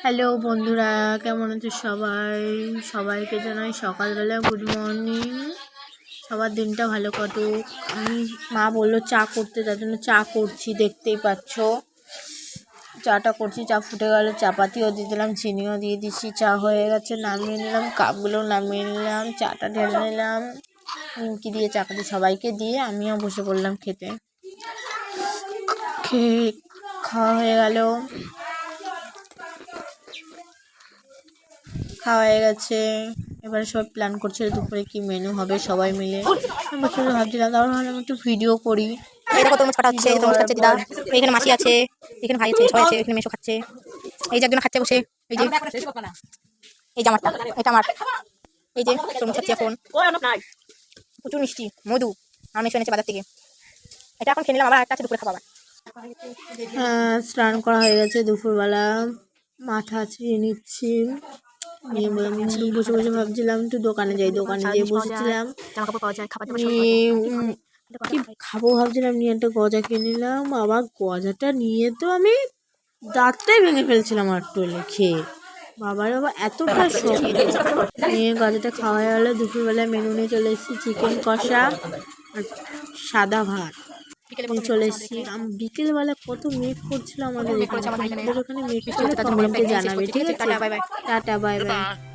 Hello বন্ধুরা, কেমন আছো সবাই? সবাইকে জানাই সকালবেলা গুড মর্নিং। সবার দিনটা ভালো কাটুক। মা বললো চা করতে, তার জন্য চা করছি, দেখতেই পাচ্ছ। চাটা করছি, চা ফুটে গেল, চাপাতিও দিয়ে দিলাম, চিনিও দিয়ে দিচ্ছি। চা হয়ে গেছে, নামিয়ে নিলাম, কাপগুলো নামিয়ে নিলাম, চাটা ঢেলে নিলাম, নিমকি দিয়ে চাপাতি সবাইকে দিয়ে আমিও বসে পড়লাম খেতে। খাওয়া হয়ে গেল, খাওয়া হয়ে গেছে। এবারে সবাই প্ল্যান করছে দুপুরে কি মেনু হবে সবাই মিলে। বসে ভাবছিলাম, তারপর ভাবলাম একটু ভিডিও করি। এই দেখো তরমুজ কাটা হচ্ছে, তরমুজ খাচ্ছে দিদা। এখানে মাসি আছে, এখানে ভাই আছে, সবাই আছে, এখানে মেশো খাচ্ছে। এই যে একজন খাচ্ছে বসে, এই যে এই জামারটা, এটা আমার। এই যে তরমুজ খাচ্ছে এখন, প্রচুর মিষ্টি মধু। আমি মেশো এনেছে বাজার থেকে। এটা এখন খেয়ে নিলাম, আবার একটা আছে দুপুরে খাবো আবার। স্নান করা হয়ে গেছে, দুপুরবেলা মাথা ছিঁড়ে নিচ্ছি। নিয়ে বসে বসে ভাবছিলাম একটু দোকানে যাই, দোকানে যেয়ে বসেছিলাম। কি খাবো ভাবছিলাম, নিয়ে একটা গজা কিনে নিলাম। আবার গজাটা নিয়ে তো আমি দাঁতটাই ভেঙে ফেলছিলাম আর টোলে খেয়ে। বাবার বাবা এতটা শখ নিয়ে গজাটা খাওয়া গেলো। দুপুরবেলা মেনু নিয়ে চলে এসেছি চিকেন কষা আর সাদা ভাত নিয়ে চলে এসেছি। বিকেলবেলা কত মেঘ করছিল আমাদের এখানে। মেঘ করছে, কমেন্টে জানাবে, ঠিক আছে? Tata, bye bye.